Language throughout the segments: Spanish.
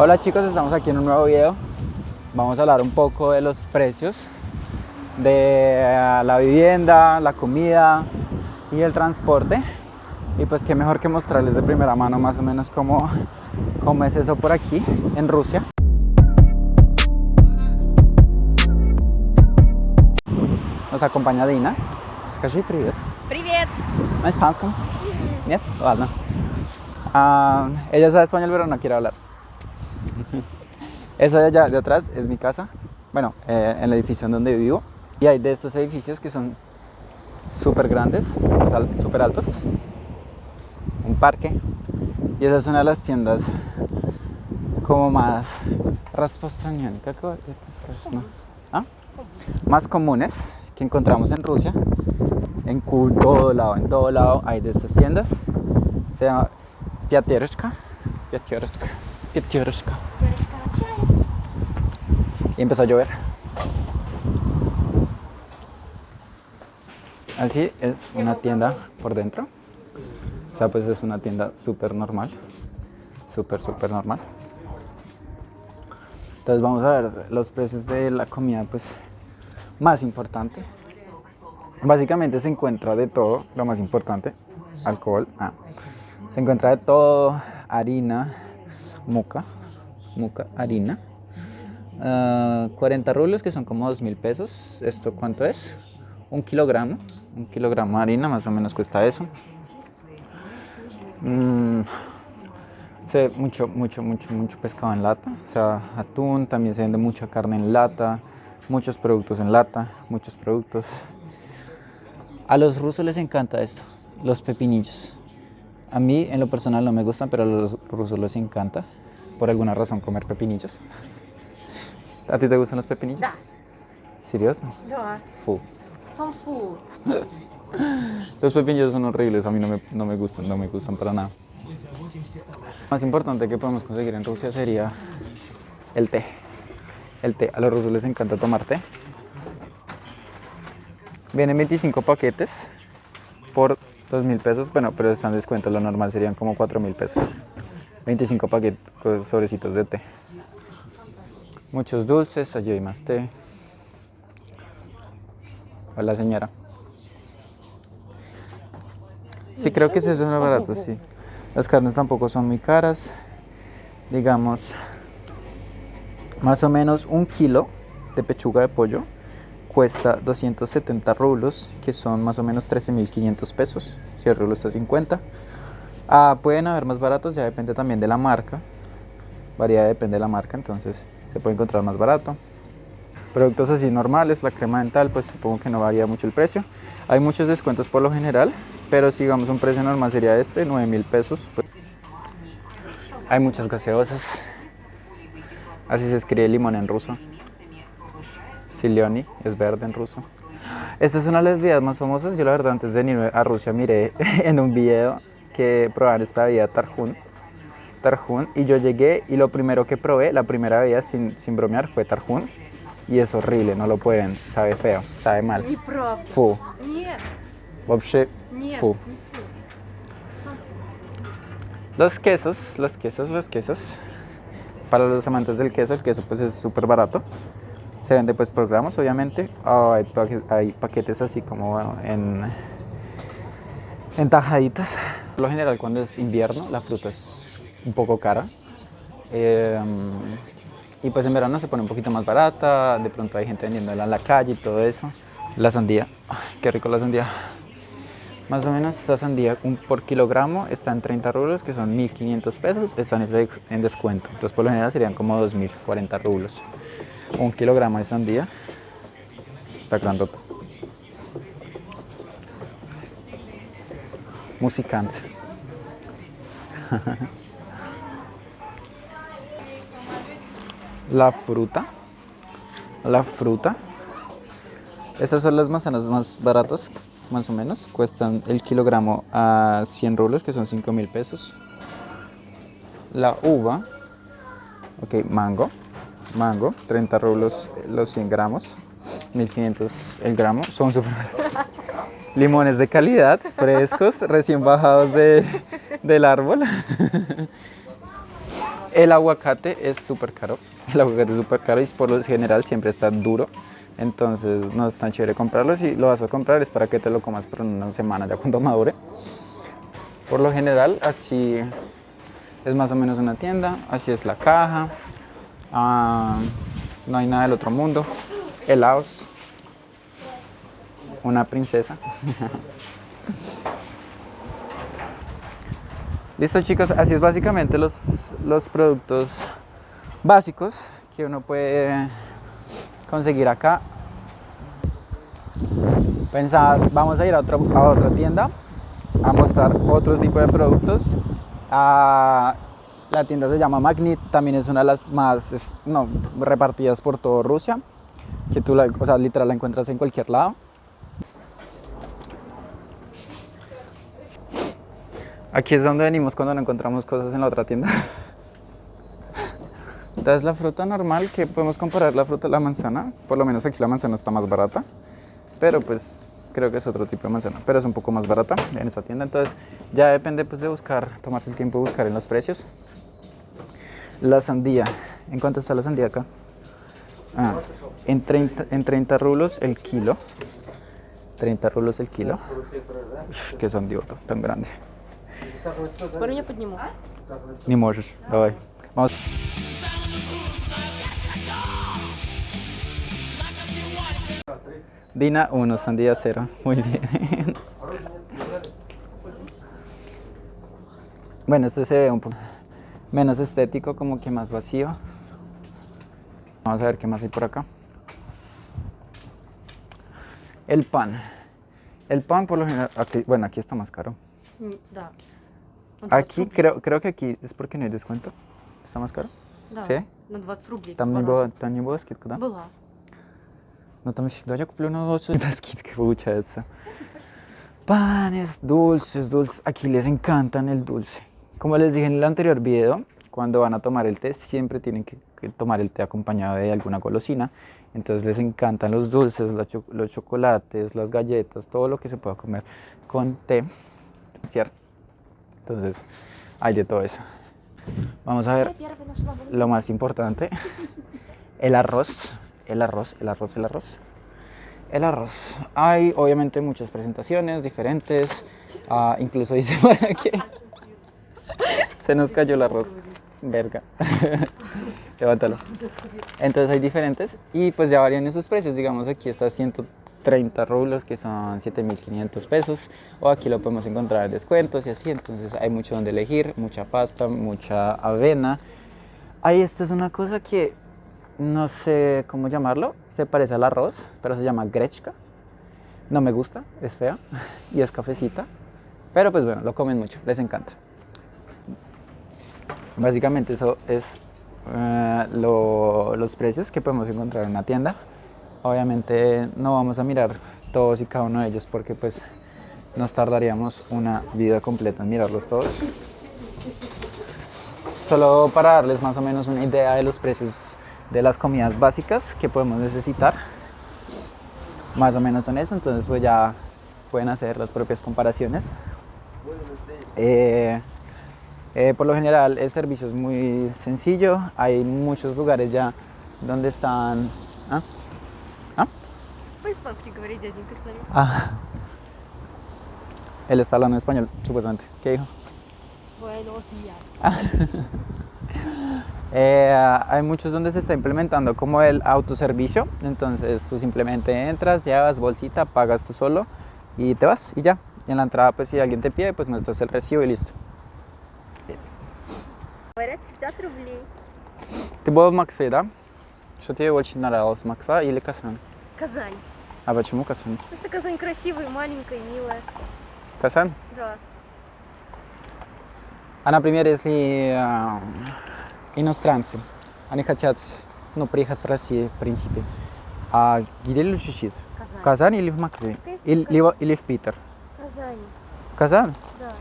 Hola chicos, estamos aquí en un nuevo video. Vamos a hablar un poco de los precios de la vivienda, la comida y el transporte. Y pues qué mejor que mostrarles de primera mano más o menos cómo es eso por aquí en Rusia. Nos acompaña Dina. Скажи привет. Привет! ¿En español? ¿Нет? Ладно. Ella sabe español pero no quiere hablar. Esa de allá de atrás es mi casa, bueno, en el edificio en donde vivo. Y hay de estos edificios que son súper grandes, súper altos. Un parque. Y esa es una de las tiendas como más más comunes que encontramos en Rusia. En todo lado hay de estas tiendas. Se llama Pyaterechka. Y empezó a llover. Así es una tienda por dentro. O sea, pues es una tienda súper normal. Súper normal. Entonces vamos a ver los precios de la comida, pues más importante. Básicamente se encuentra de todo, lo más importante. Alcohol. Se encuentra de todo. Harina. Muka, harina. 40 rublos, que son como 2.000 pesos. ¿Esto cuánto es? Un kilogramo de harina más o menos cuesta eso. Mucho pescado en lata, o sea, atún. También se vende mucha carne en lata, muchos productos en lata, muchos productos. A los rusos les encanta esto, los pepinillos. A mí en lo personal no me gustan, pero a los rusos les encanta por alguna razón comer pepinillos. ¿A ti te gustan los pepinillos? Da. ¿Serioso? Да. Fu. Son full. Los pepinillos son horribles, a mí no me gustan para nada. Lo más importante que podemos conseguir en Rusia sería el té. El té, a los rusos les encanta tomar té. Vienen 25 paquetes por 2.000 pesos, bueno, pero están en descuento, lo normal serían como 4.000 pesos. 25 paquetes, sobrecitos de té. Muchos dulces, allí hay más té. Hola señora. Sí, creo que sí son baratos, sí. Las carnes tampoco son muy caras. Digamos, más o menos un kilo de pechuga de pollo cuesta 270 rublos, que son más o menos 13.500 pesos. Si el rublo está a 50. Pueden haber más baratos, ya depende también de la marca. Varía, depende de la marca, entonces se puede encontrar más barato. Productos así normales, la crema dental, pues supongo que no varía mucho el precio. Hay muchos descuentos por lo general, pero si digamos un precio normal sería 9.000 pesos. Pues. Hay muchas gaseosas. Así se escribe limón en ruso. Silioni es verde en ruso. Esta es una de las bebidas más famosas. Yo la verdad antes de irme a Rusia miré en un video que probaban esta bebida Tarhun, y yo llegué y lo primero que probé, la primera bebida sin bromear, fue Tarhun. Y es horrible, no lo pueden, sabe feo, sabe mal. Fu. Вообще, fu. Los quesos. Para los amantes del queso, el queso pues es súper barato. Se vende pues por gramos, obviamente. Hay paquetes así como en tajaditas. Por lo general, cuando es invierno, la fruta es un poco cara. Y pues en verano se pone un poquito más barata. De pronto hay gente vendiéndola en la calle y todo eso. La sandía, qué rico la sandía. Más o menos esa sandía por kilogramo está en 30 rublos, que son 1.500 pesos. Están en descuento. Entonces por lo general serían como 2.040 rublos. Un kilogramo de sandía. Está grandota. Musicante. La fruta. Estas son las manzanas más baratas, más o menos. Cuestan el kilogramo a 100 rublos, que son 5.000 pesos. La uva. Ok, mango, 30 rublos los 100 gramos. 1.500 el gramo. Son súper limones de calidad, frescos, recién bajados del árbol. El aguacate es súper caro. El aguacate es súper caro y por lo general siempre está duro. Entonces no es tan chévere comprarlo. Si lo vas a comprar es para que te lo comas por una semana ya cuando madure. Por lo general así es más o menos una tienda. Así es la caja. No hay nada del otro mundo. Helados. Una princesa. Listo chicos, así es básicamente los productos básicos que uno puede conseguir acá. Vamos a ir a otra tienda a mostrar otro tipo de productos. La tienda se llama Magnit, también es una de las más repartidas por toda Rusia, que tú literal la encuentras en cualquier lado. Aquí es donde venimos cuando no encontramos cosas en la otra tienda. Esta es la fruta normal que podemos comparar la fruta de la manzana. Por lo menos aquí la manzana está más barata. Pero pues creo que es otro tipo de manzana. Pero es un poco más barata en esta tienda. Entonces ya depende pues de tomarse el tiempo de buscar en los precios. La sandía. ¿En cuánto está la sandía acá? En 30 rublos el kilo. 30 rublos el kilo. Uf, qué sandiota tan grande. Спорю, я подниму. Не можешь. Давай. Vamos. Dina 1, sandía 0. Muy bien. Bueno, este se ve un poco menos estético, como que más vacío. Vamos a ver qué más hay por acá. El pan. El pan por lo general, aquí está más caro. Да. Aquí creo que aquí es porque no hay descuento. ¿Está más caro? Да. ¿Sí? На 20 рублей. Там не было скидка, да? Была. No, там всегда я куплю на 20 скидка получается. Panes, dulces. Aquí les encantan el dulce. Como les dije en el anterior video, cuando van a tomar el té, siempre tienen que tomar el té acompañado de alguna golosina. Entonces les encantan los dulces, los chocolates, las galletas, todo lo que se pueda comer con té. Entonces hay de todo eso. Vamos a ver lo más importante. El arroz. Hay obviamente muchas presentaciones diferentes. Incluso dice para que se nos cayó el arroz. Verga. Levántalo. Entonces hay diferentes y pues ya varían esos precios. Digamos aquí está 130 rublos, que son 7.500 pesos. O aquí lo podemos encontrar en descuentos y así. Entonces hay mucho donde elegir. Mucha pasta, mucha avena. Ahí esta es una cosa que no sé cómo llamarlo. Se parece al arroz, pero se llama grechka. No me gusta, es fea y es cafecita. Pero pues bueno, lo comen mucho, les encanta. Básicamente eso es los precios que podemos encontrar en una tienda. Obviamente no vamos a mirar todos y cada uno de ellos porque pues nos tardaríamos una vida completa en mirarlos todos. Solo para darles más o menos una idea de los precios de las comidas básicas que podemos necesitar. Más o menos son eso, entonces pues ya pueden hacer las propias comparaciones. Por lo general el servicio es muy sencillo. Hay muchos lugares ya donde están... По-испански говорит дяденька с нами. Él está hablando en español, supuestamente. ¿Qué dijo? Buenos días. Hay muchos donde se está implementando como el autoservicio. Entonces tú simplemente entras, llevas bolsita, pagas tú solo y te vas y ya. Y en la entrada pues si alguien te pide pues muestras el recibo y listo. Говорят, 60 рублей. Ты была в Максе, да? Что тебе очень нравилось, Макса или Казань? Казань. А почему Казань? Потому что Казань красивая, маленькая, милая. Казань? Да. Например, если иностранцы, они хотят приехать в Россию, в принципе, где лучше жить? Казань. В Казани или в Максе? Или в Питер? Казань. Казань? Да.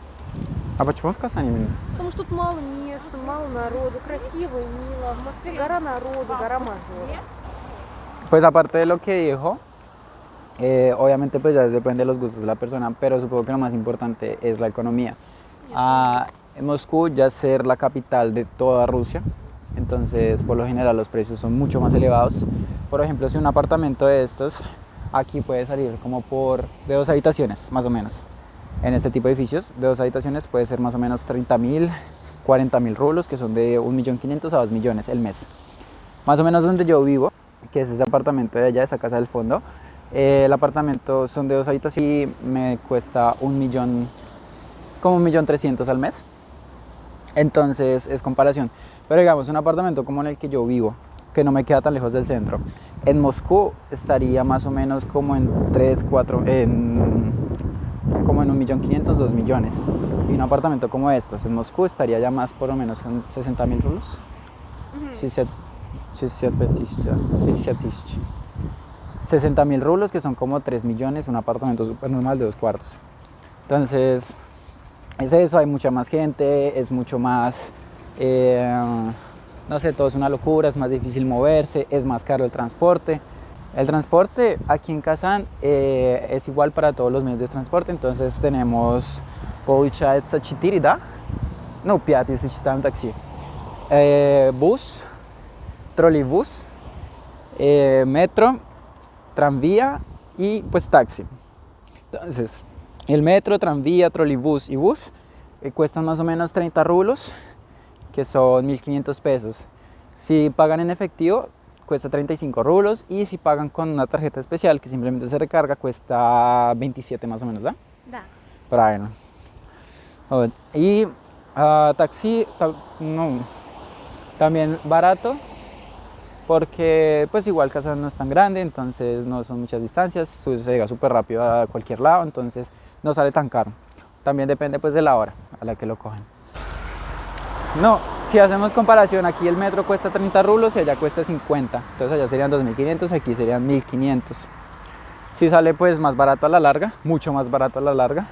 А почему в Казани именно? Потому что тут мало места, мало народу, красиво и мило. В Москве гора народу, гора мажоров. Pues aparte de lo que dijo, obviamente pues ya depende de los gustos de la persona, pero supongo que lo más importante es la economía. En Moscú, ya ser la capital de toda Rusia, entonces por lo general los precios son mucho más elevados. Por ejemplo, si un apartamento de estos aquí puede salir como de 2 habitaciones, más o menos. En este tipo de edificios de 2 habitaciones puede ser más o menos 30.000, 40.000 rublos, que son de 1.500.000 a 2 millones el mes. Más o menos donde yo vivo, que es ese apartamento de allá, esa casa del fondo, el apartamento son de 2 habitaciones y me cuesta 1 millón, como 1.300.000 al mes. Entonces es comparación. Pero digamos, un apartamento como en el que yo vivo, que no me queda tan lejos del centro, en Moscú estaría más o menos como en 3, 4, como en 1.500.000, 2 millones. Y un apartamento como estos en Moscú estaría ya más por lo menos en 60.000 rublos. 60.000 rublos, que son como 3 millones, un apartamento súper normal de 2 cuartos. Entonces, es eso, hay mucha más gente, es mucho más, no sé, todo es una locura, es más difícil moverse, es más caro el transporte. El transporte aquí en Kazán es igual para todos los medios de transporte, entonces tenemos получается 4, да? Ну, 5, если считаем такси. Bus, trolleybús, metro, tranvía y pues taxi. Entonces, el metro, tranvía, trolleybús y bus cuestan más o menos 30 rublos, que son 1.500 pesos. Si pagan en efectivo, cuesta 35 rublos, y si pagan con una tarjeta especial que simplemente se recarga, cuesta 27 más o menos, ¿da? Да. Правильно. Вот. Y taxi, no, también barato, porque pues igual Kazán no es tan grande, entonces no son muchas distancias, se llega súper rápido a cualquier lado, entonces no sale tan caro. También depende pues de la hora a la que lo cogen. No, si hacemos comparación, aquí el metro cuesta 30 rublos y allá cuesta 50, entonces allá serían 2.500, aquí serían 1.500. Si sale pues más barato a la larga, mucho más barato a la larga,